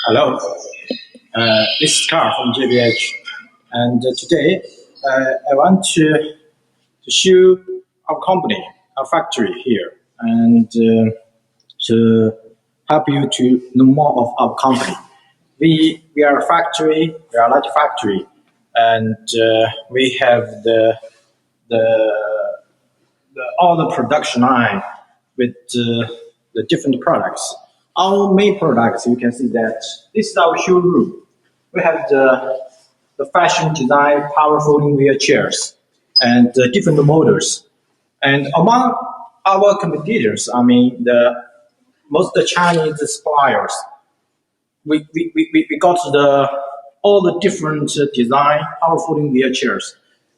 Hello, this is Carl from JBH, and today I want to show our company, our factory here, and to help you to know more of our company. We are a factory, we are a large factory, and we have the all the production line with the different products. Our main products, you can see that this is our showroom. We have the fashion design power folding wheelchairs and different models. And among our competitors, I mean, most of the Chinese suppliers, we got all the different design power folding wheelchairs.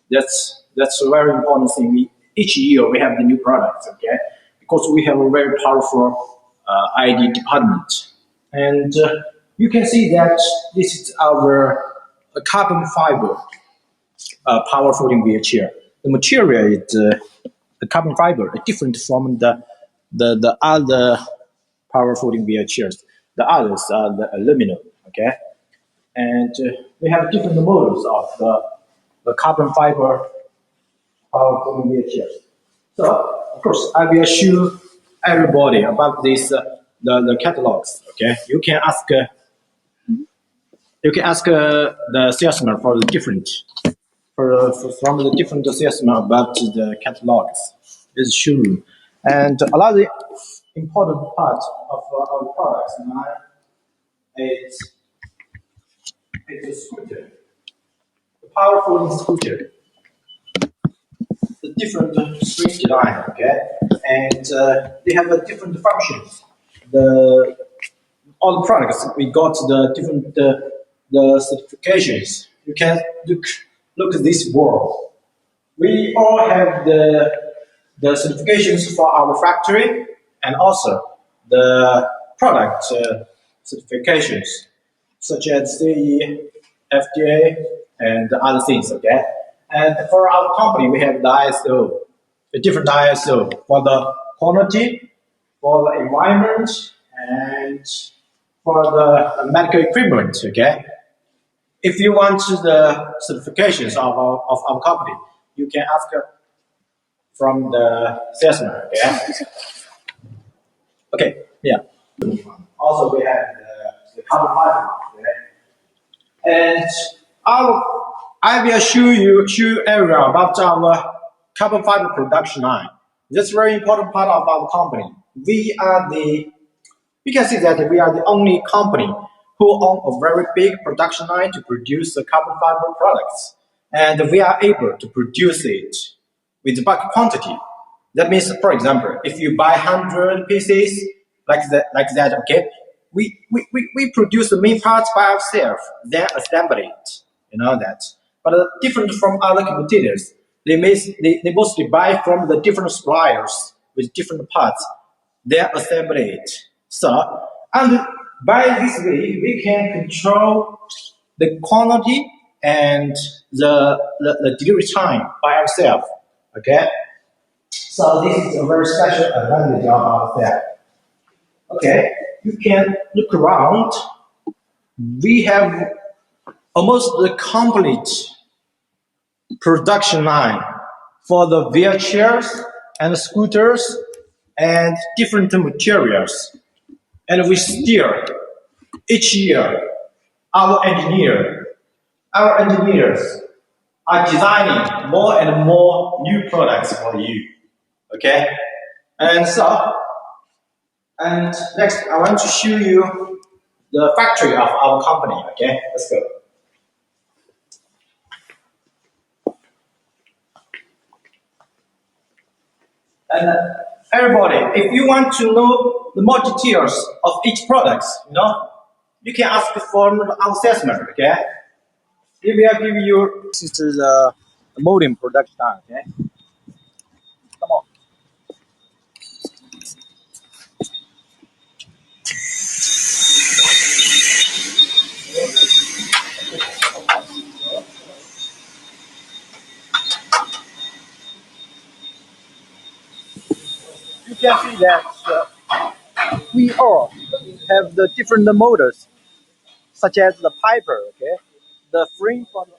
That's a very important thing. Each year we have the new products, okay? Because we have a very powerful ID department, and you can see that this is our carbon fiber power folding wheelchair. The material is the carbon fiber, different from the other power folding wheelchairs. The others are the aluminum, okay? And we have different models of the carbon fiber power folding wheelchairs. So, of course, I will show everybody about this the catalogs. Okay, you can ask the salesman for the different from the different salesman about the catalogs. Is showroom, and another important part of our products now is a scooter, the power folding scooter. The different screen design, okay, and they have different functions. All the products we got the different the certifications. You can look at this wall. We all have the certifications for our factory and also the product certifications such as CE, FDA, and other things. Okay. And for our company, we have the ISO, a different ISO for the quality, for the environment, and for the medical equipment. Okay, if you want the certifications of our company, you can ask from the salesman. Okay, okay, yeah. Also, we have the carbon fiber. Okay? And I will show everyone about our carbon fiber production line. That's a very important part of our company. We can see that we are the only company who own a very big production line to produce the carbon fiber products. And we are able to produce it with bulk quantity. That means, for example, if you buy 100 pieces like that, okay, we produce the main parts by ourselves, then assemble it. You know that. But different from other competitors, they mostly buy from the different suppliers with different parts, then assemble it. So, and by this way, we can control the quantity and the delivery time by ourselves. Okay? So this is a very special advantage of ourselves. Okay, you can look around. We have almost the complete production line for the wheelchairs and scooters and different materials. And we still, each year, our engineers are designing more and more new products for you. Okay? And so, and next, I want to show you the factory of our company. Okay, let's go. And everybody, if you want to know the more details of each product, you can ask from our salesman. Okay, we will give you. This is the molding production line. Okay, come on. You can see that we all have the different models such as the piper, okay, the frame for the.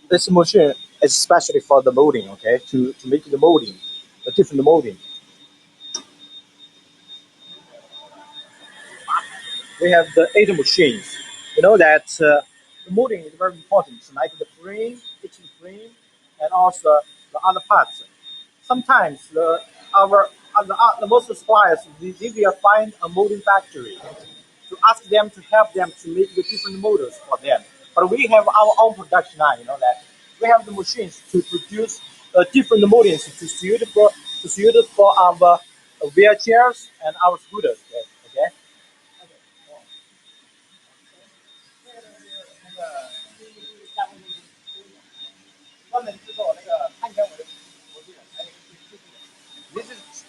This machine is especially for the molding, okay, to make the molding, the different molding. We have the 8 machines. You know that the molding is very important, like the frame, kitchen frame, and also the other parts. Sometimes the most suppliers they will find a molding factory to ask them to help them to make the different models for them. But we have our own production line, you know that we have the machines to produce different moldings to suit for our wheelchairs and our scooters. Okay. Okay? 这个，专门制作那个碳纤维的模具的，还有一个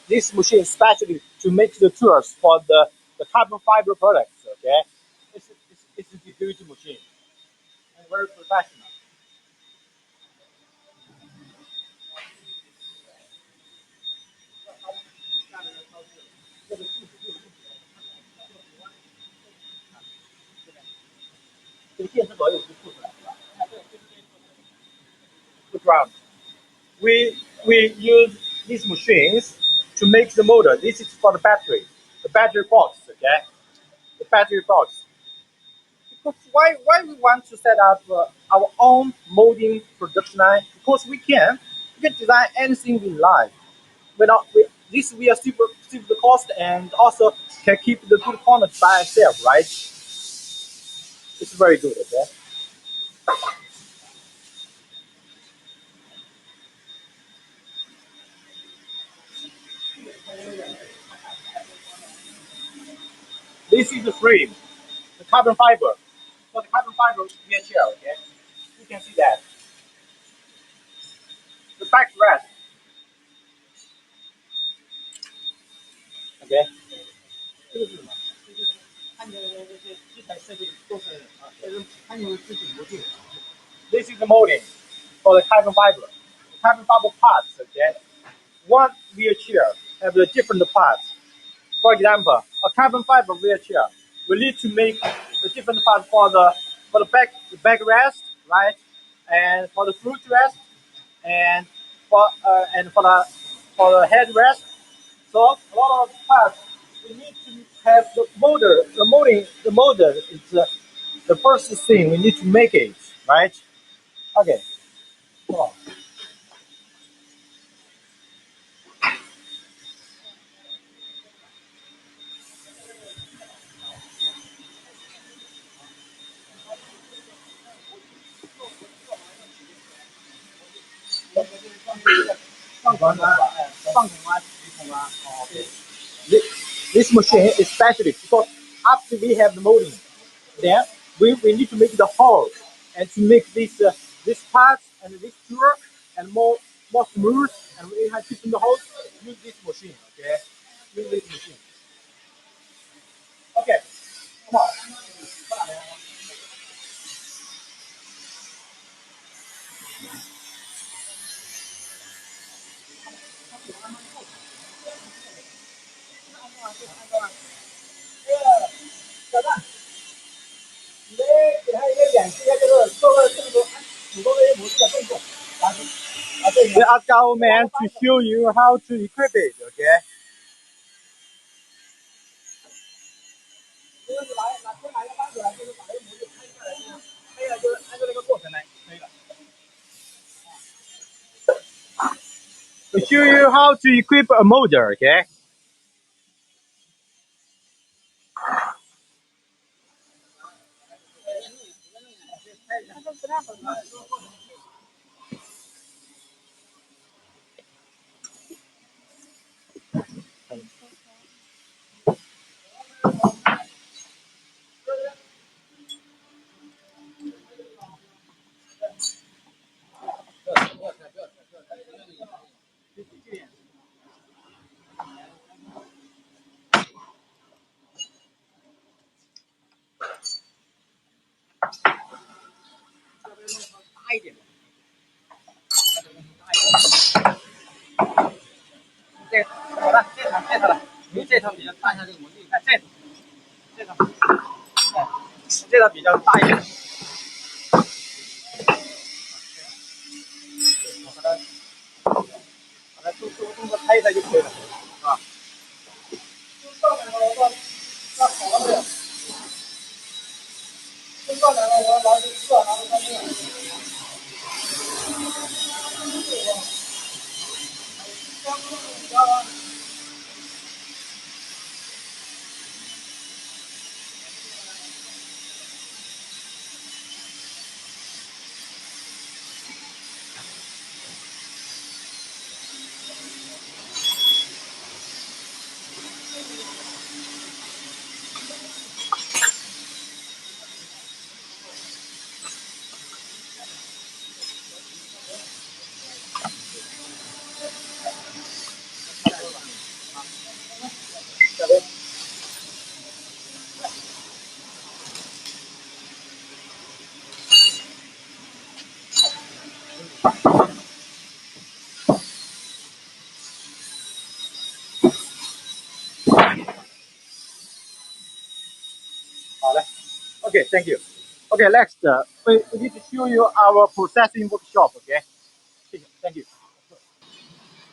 this machine especially to make the tools for the carbon fiber products. Okay, it's a huge machine and very professional. Ground. We use these machines to make the motor. This is for the battery box. Okay, the battery box. Because why we want to set up our own molding production line? Because we can design anything we like. Without this, we are super the cost and also can keep the good quality by itself. Right? It's very good. Okay. This is the frame, the carbon fiber. For the carbon fiber VHL. Okay. You can see that the backrest. Okay. 这个是什么？这个是看见这些机台设备都是这是看见自己模具。This is the molding for the carbon fiber. The carbon fiber parts, okay? One wheelchair have the different parts. For example, a carbon fiber wheelchair, we need to make the different parts for the backrest, right? And for the footrest, and for the headrest. So a lot of parts we need to have the motor. The motor is the first thing we need to make it, right? Okay. Come on. 放孔啊，this machine is specially because after we have the molding, then we need to make the hole and to make this parts and this tour and more smooth and we have to keep in the holes. Use this machine, okay? Use this machine. Okay, come on. 这个小蛋，你给他一个演示一下这个做了这么多，手动这些模具的动作，然后这个 ask our man to show you how to equip it, okay? 就是拿先拿一个扳手来，就是把这个模具开出来，这样，可以了，就是按照那个过程来，可以了。To show you how to equip a molder, okay? 一点，大一点。这个好了，这套了，因为这套比较大一下这个模具，你看这套，哎，这套比较大一点。我把它动作拍一拍就可以了，啊。上来了，那好了没有？上来了，我要拿这个拿到上面。好嘞 ，OK, thank you. Okay, next, we need to show you our processing workshop. Okay, thank you.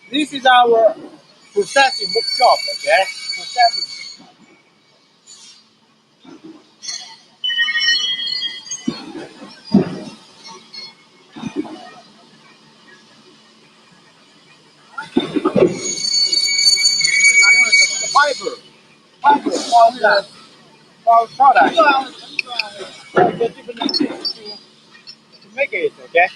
This is our processing workshop. Okay, processing. Fiber for the product. The different things to make it. Okay.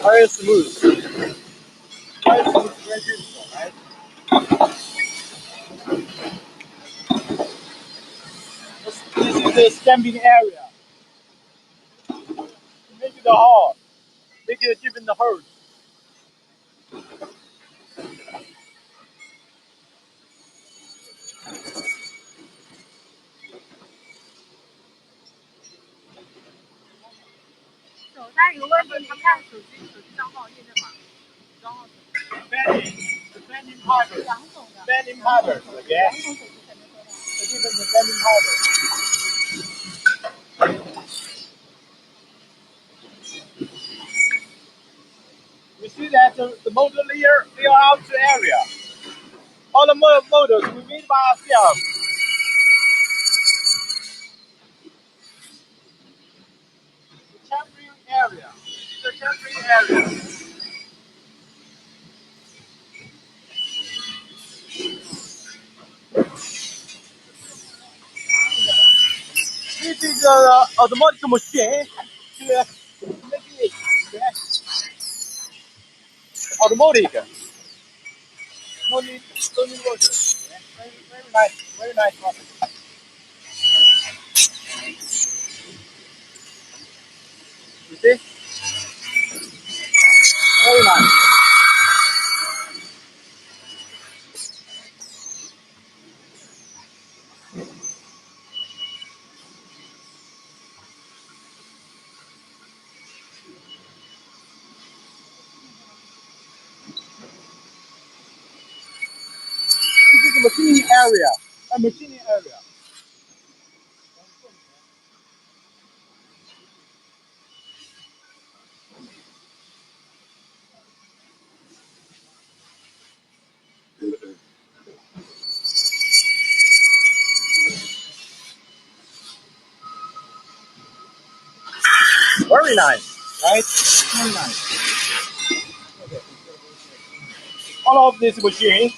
Very smooth. Very smooth, very beautiful, right? This is the stamping area. Make it hard. Make it different holes. 手上有个问题，他看手机账号验证码，账号。Bending powder. 两种的。Bending powder. Okay. 两种手机才能收到。The different bending powder. We see that the motor layer fill out the area. All the motors we made by ourselves. The chamfering area. The chamfering area. This is an automatic machine to make it automatic. No need water. Very nice, very nice process. You see? Very nice. This is the machining area. A machining area. Very nice, right? Very nice. All of this machine.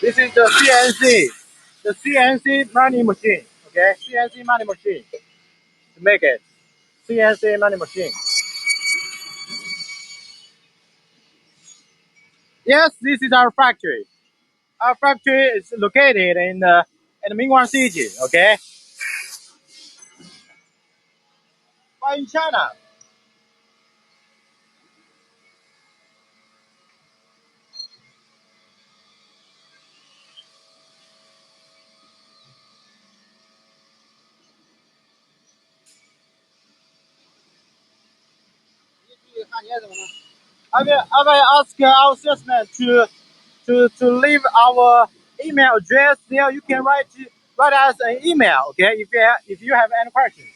This is the CNC money machine. Okay, CNC money machine to make it. CNC money machine. Yes, this is our factory. Our factory is located in Mingguan City. Okay, but in China. I will ask our salesman to leave our email address there. You can write us an email. Okay, if you have any questions.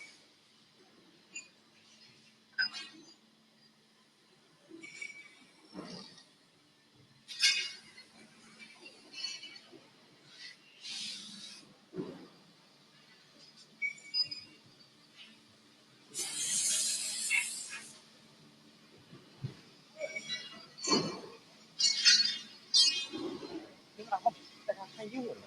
带他看英文了。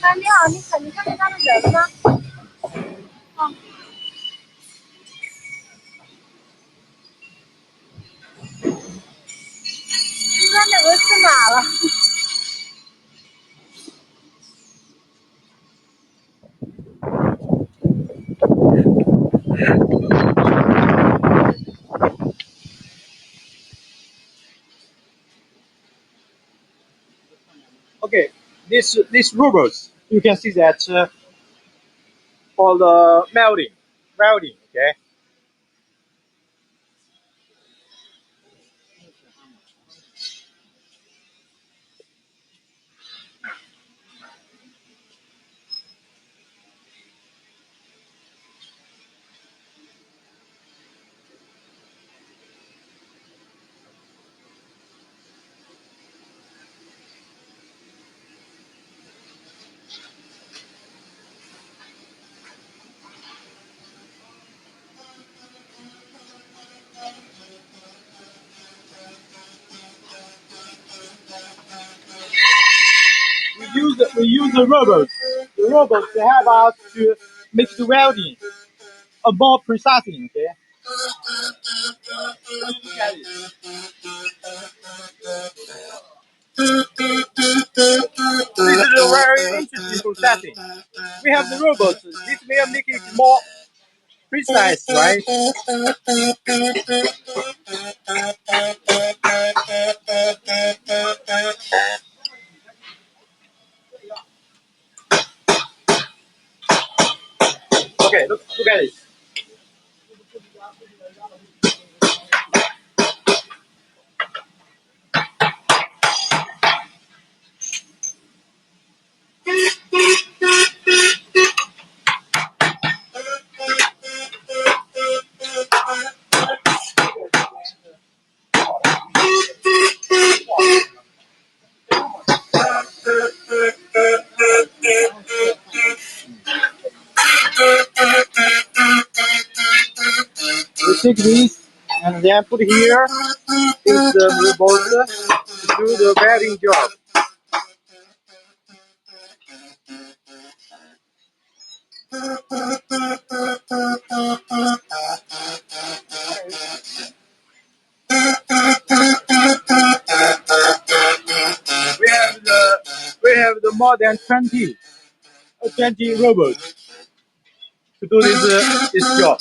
哎，你好，你看见他的人了吗？哦，应该两个去哪了？Okay, this robots you can see that for the welding. Okay. We use the robots. The robots to help us to make the welding more precisely. Okay. Look at it. This is a very interesting processing. We have the robots. This will make it more precise, right? Okay, look at it. take this and then put here. Is the revolver to do the welding job. We have the more than 20 robots to do this job.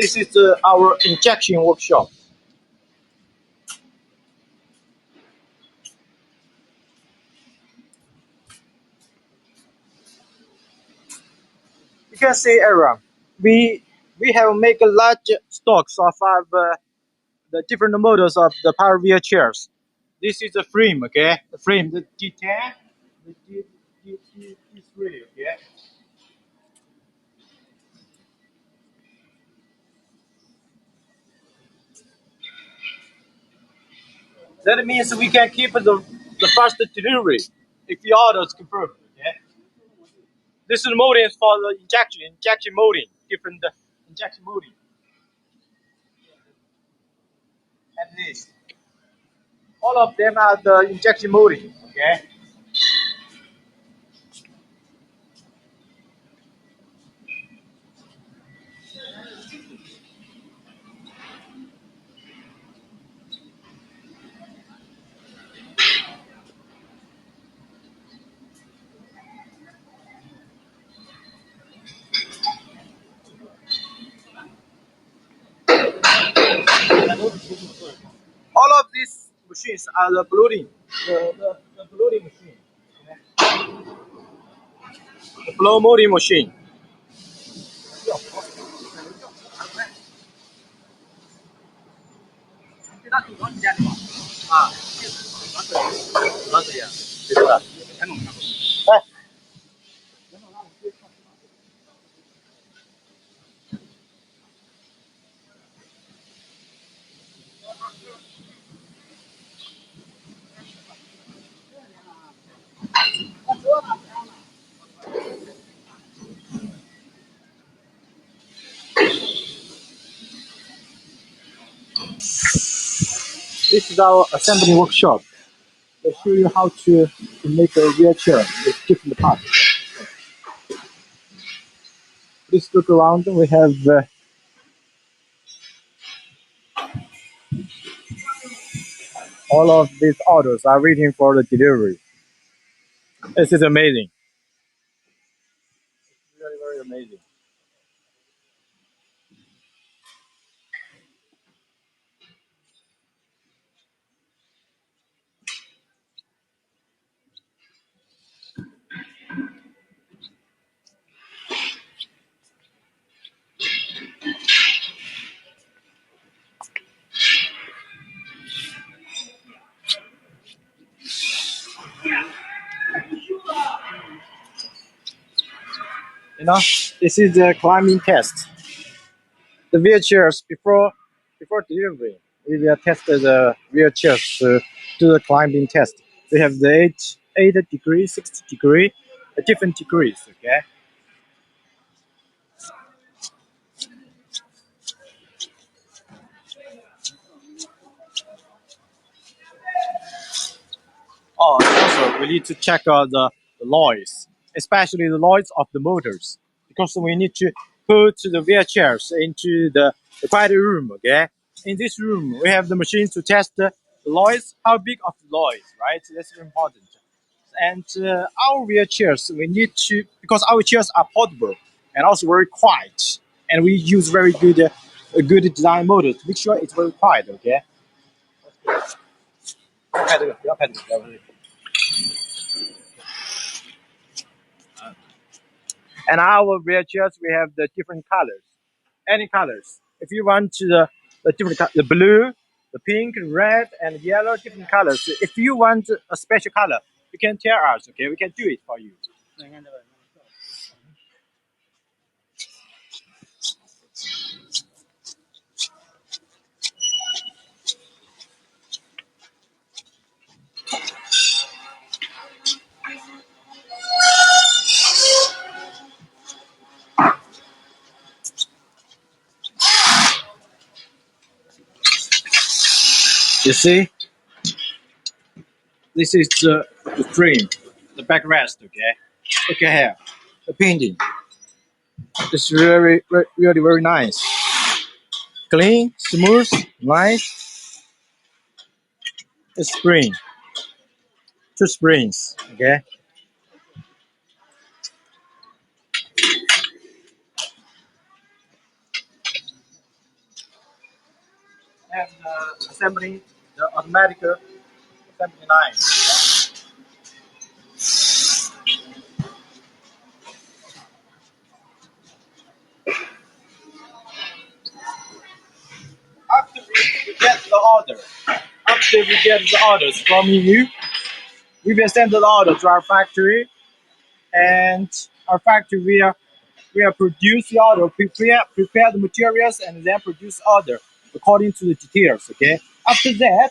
This is our injection workshop. You can see Aaron, we have make a large stocks of the different models of the power wheelchairs. This is the frame, okay? The frame, the G10, the G3, okay? That means we can keep the fast delivery if the order is confirmed, okay? This is molding for the injection molding, different injection molding. And this. All of them are the injection molding, okay? All of these machines are the bloating, the bloating machine, the blow molding machine. This is our assembly workshop. They show you how to make a wheelchair with different parts. Please look around. We have All of these orders are waiting for the delivery. This is amazing. Really, very amazing. You know, this is the climbing test. The wheelchairs before delivery, we will test the wheelchairs to do the climbing test. We have the 8 degree, 60 degree, different degrees. Okay. Oh, and also we need to check the noise, especially the noise of the motors, because we need to put the wheelchairs into the quiet room. Okay, in this room we have the machine to test the noise, how big of the noise, right? That's very important. And our wheelchairs, we need to, because our chairs are portable and also very quiet, and we use very good design motors to make sure it's very quiet. Okay. And our wheelchairs, we have the different colors, any colors. If you want the different the blue, the pink, red, and yellow, different colors. If you want a special color, you can tell us. Okay, we can do it for you. You see, this is the frame, the backrest. Okay, look at here, the painting. It's really very nice, clean, smooth, nice. A spring, two springs. Okay. And assembly, the automatic assembly line. After we get the order, after we get the orders from you, we will send the order to our factory, and our factory will produce the order, prepare the materials, and then produce order according to the details. Okay. After that,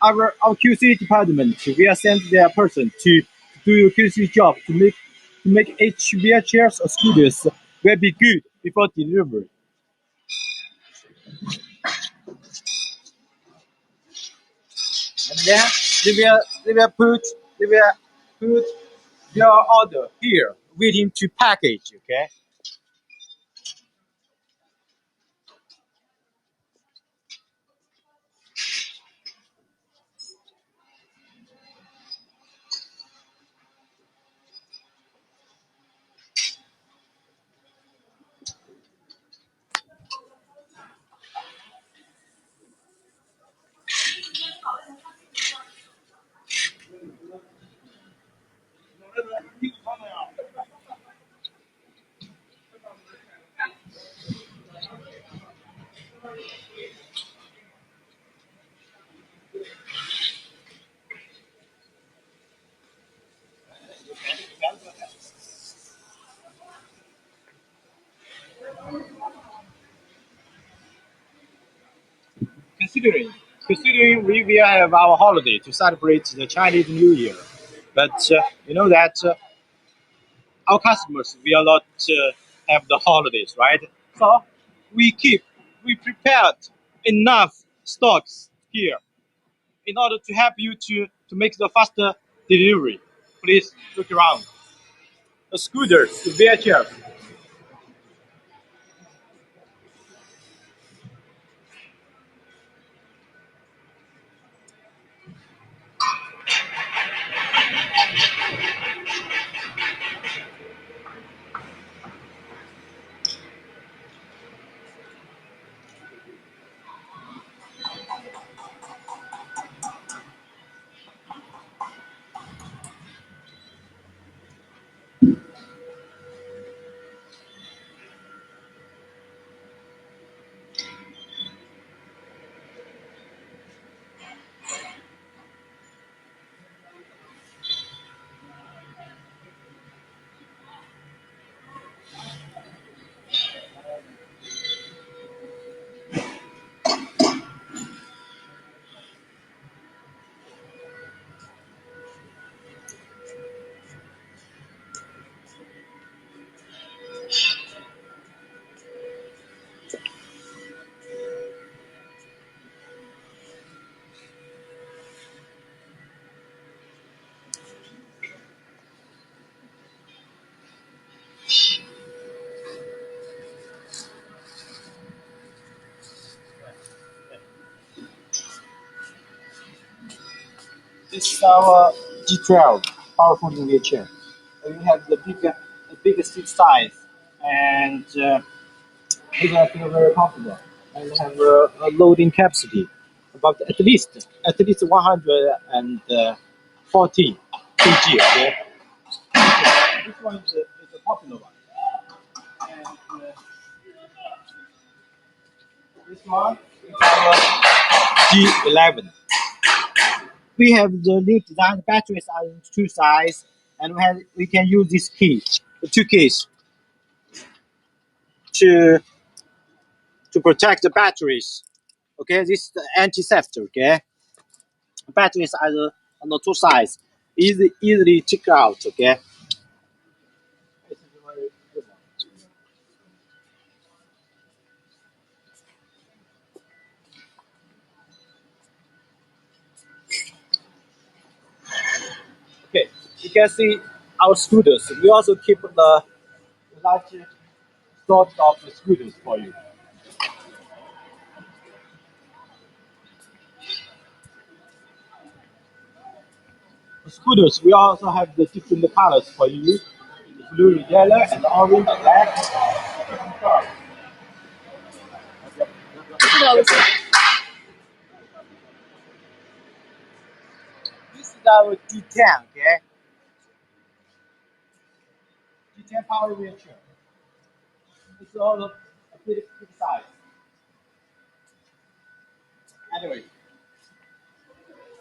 our QC department will send their person to do the QC job to make each wheelchairs or scooters will be good before delivery. And then they will put your order here waiting to package. Okay. Considering considering we will have our holiday to celebrate the Chinese New Year, but you know that our customers will not have the holidays, right? So we prepared enough stocks here in order to help you to make the faster delivery. Please look around. The scooters, the wheelchairs. This is our G12 power folding wheelchair. We have the bigger seat size, and we feel very comfortable, and have a loading capacity about at least 140 kg. Okay, this one is a popular one, and this one is our G11. We have the new design. The batteries are in two sizes, and we can use this key, the two keys, to protect the batteries. Okay, this is the anti-theft. Okay, batteries are on the two sides, easily take out. Okay. Okay, you can see our scooters. We also keep the large stock of the scooters for you. The scooters, we also have the different colors for you: the blue, yellow, and the orange, black. This is our D10, okay? D10 power wheelchair. It's all a big size. Anyway,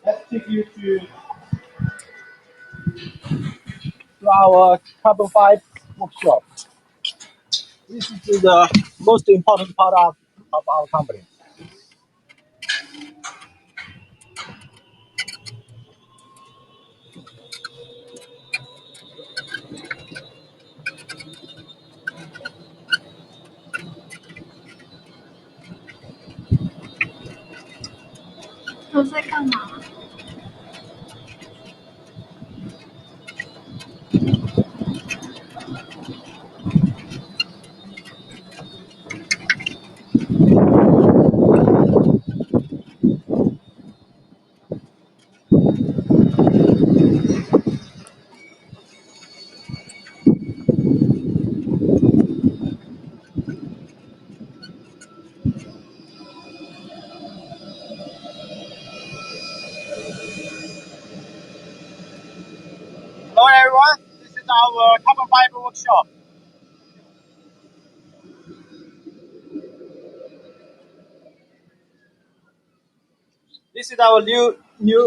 let's take you to our carbon fiber workshop. This is the most important part of our company. Hello everyone, this is our carbon fiber workshop. This is our new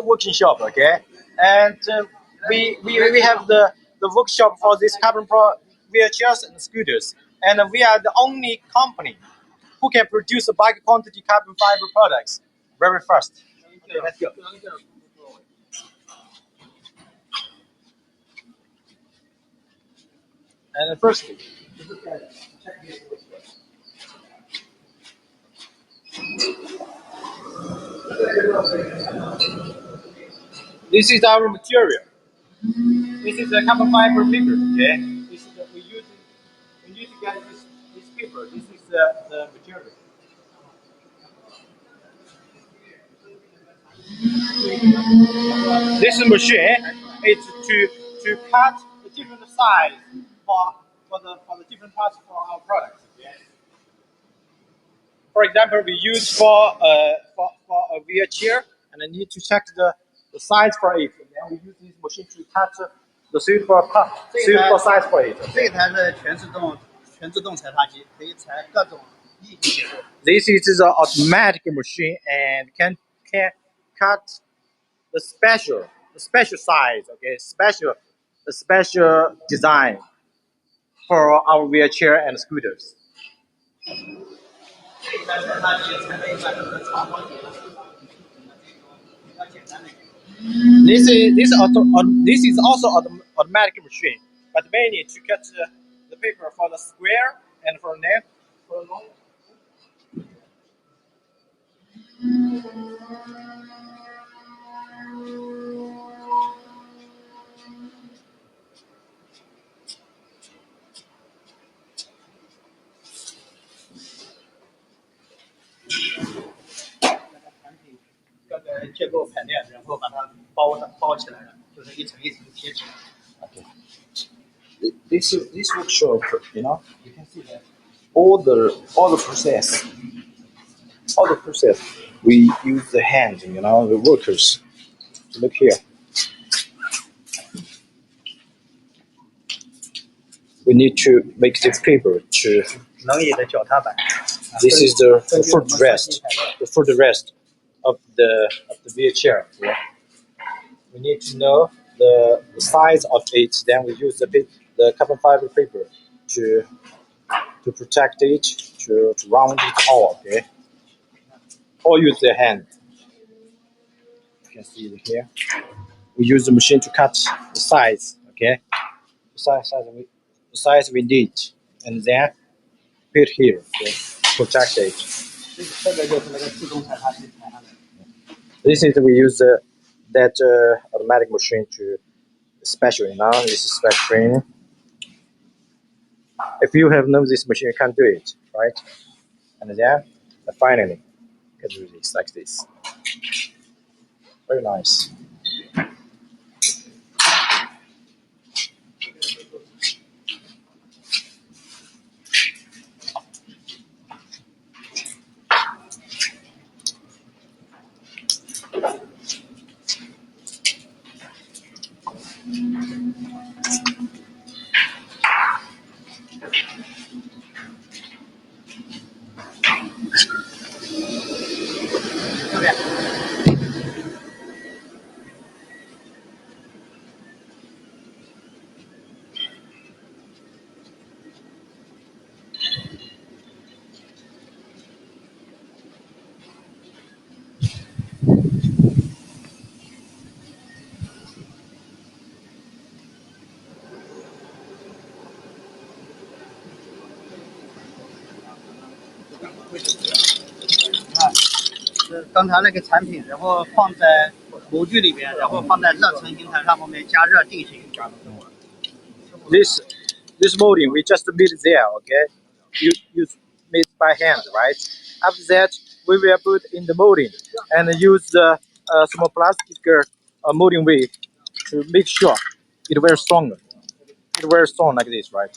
working shop, okay? And we have the workshop for this carbon pro wheelchairs and scooters. And we are the only company who can produce a bulk quantity carbon fiber products very fast. Okay, let's go. And firstly, this is our material. This is the carbon fiber paper, okay? This is we use to get this paper. This is the material. This machine is to cut the different size for the different parts for our products. Okay? For example, we use for a wheelchair, and I need to check the size for it. And then we use this machine to cut the suitable size for it. 这台是全自动裁插机，可以裁各种异体结构。This is the automatic machine and can cut the special size, okay, the special design for our wheelchair and scooters. 这一台裁插机裁了一般就是长方体的，比较简单的。This is also automatic machine, but mainly to cut the paper for the square and for long. 包起来了，就是一层一层贴起来。Okay. This workshop, you know, you can see that all the process we use the hand, you know, the workers. Look here. We need to make the paper to. 能椅的脚踏板。This is the footrest of the wheelchair. Yeah. We need to know the size of it. Then we use the carbon fiber paper to protect it, to round it all. Okay. Or use the hand. You can see it here. We use the machine to cut the size. Okay. The size we need, and then put here. Okay. Protect it. 这个就是那个自动裁裁下来的。This is we use that automatic machine to special. You know, this is special training. If you have known this machine, you can do it, right? And then finally, you can do this like this. Very nice.是刚才那个产品，然后放在模具里边，然后放在热成型台上面加热定型。This molding we just made there. Okay, you made by hand, right? After that, we will put in the molding and use the small plastic molding weight to make sure it very strong. It very strong like this, right?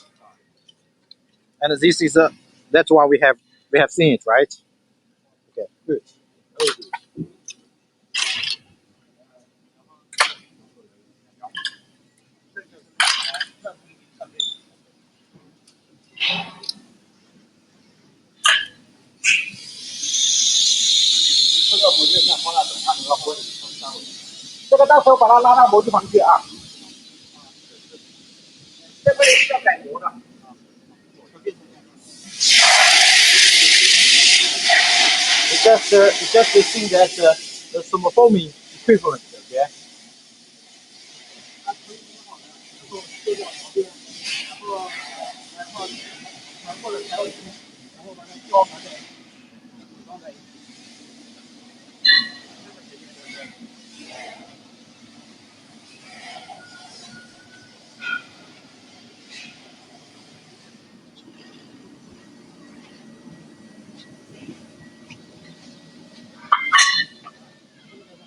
And this is that's why we have seen it, right? Okay, good. Very good. 这个模具先放在等下你要锅里放三维。这个到时候把它拉到模具房去啊。这个是要改模的。It's just the thing that the thermoforming equivalent, okay? 然后的材料然后把它胶盘的装在一起。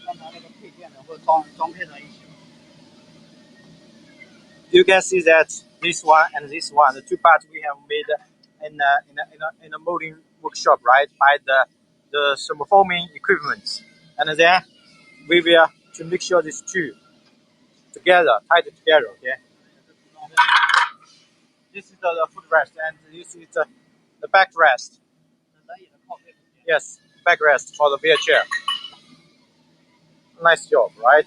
刚才那个配件然后装配在一起。You can see that this one and this one, the two parts we have made in a molding workshop, right? By the thermoforming equipment, and then we will to make sure these two together, tied together, okay? This is the footrest, and this is the backrest. Yes, backrest for the wheelchair. Nice job, right?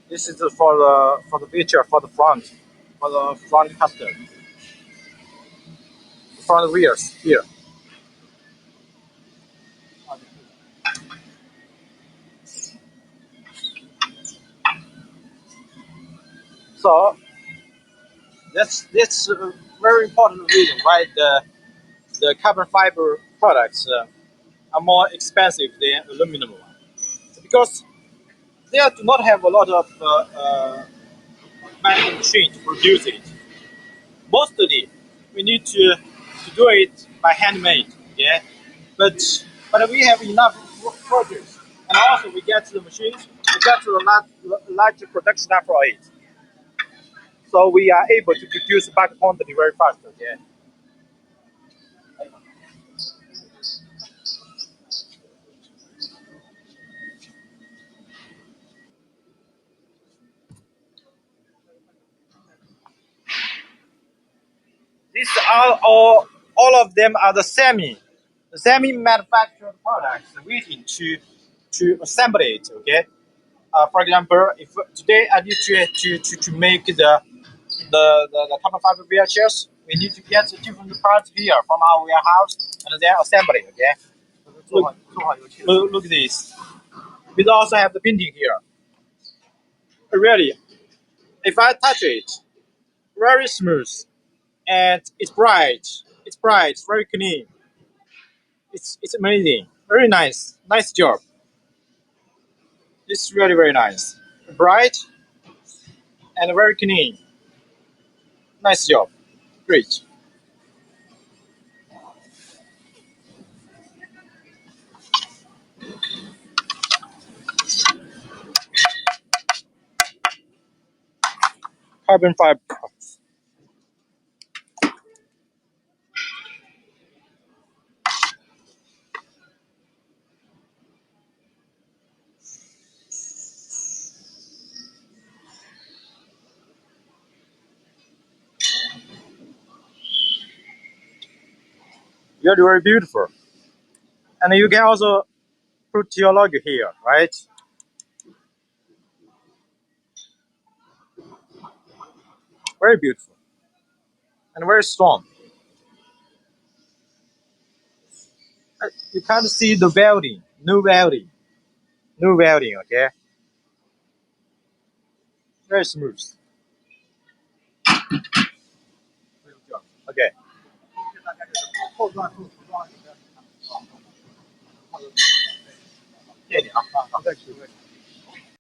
This is for the wheelchair for the front cutter, front wheels here. So that's a very important reason why the carbon fiber products are more expensive than aluminum ones, because they do not have a lot of manual machine to produce it. Mostly we need to do it by handmade, yeah. But But we have enough projects, and also we get the machines, we get the large production line for it. So we are able to produce bulk quantity very fast. Okay. These are all of them are the semi manufactured products waiting to assemble it. Okay. For example, if today I need to make the carbon fiber wheelchairs, we need to get the different parts here from our warehouse and then assemble it. Okay. Look at this. We also have the painting here. Really, if I touch it, very smooth and it's bright. It's bright, very clean. It's amazing. Very nice. Nice job. It's really very nice. Bright and very clean. Nice job. Great. Carbon fiber. Really very beautiful. And you can also put your logo here, right? Very beautiful and very strong. You can't see the welding. No welding. No welding, okay? Very smooth. Okay. 谢谢你啊，再吃。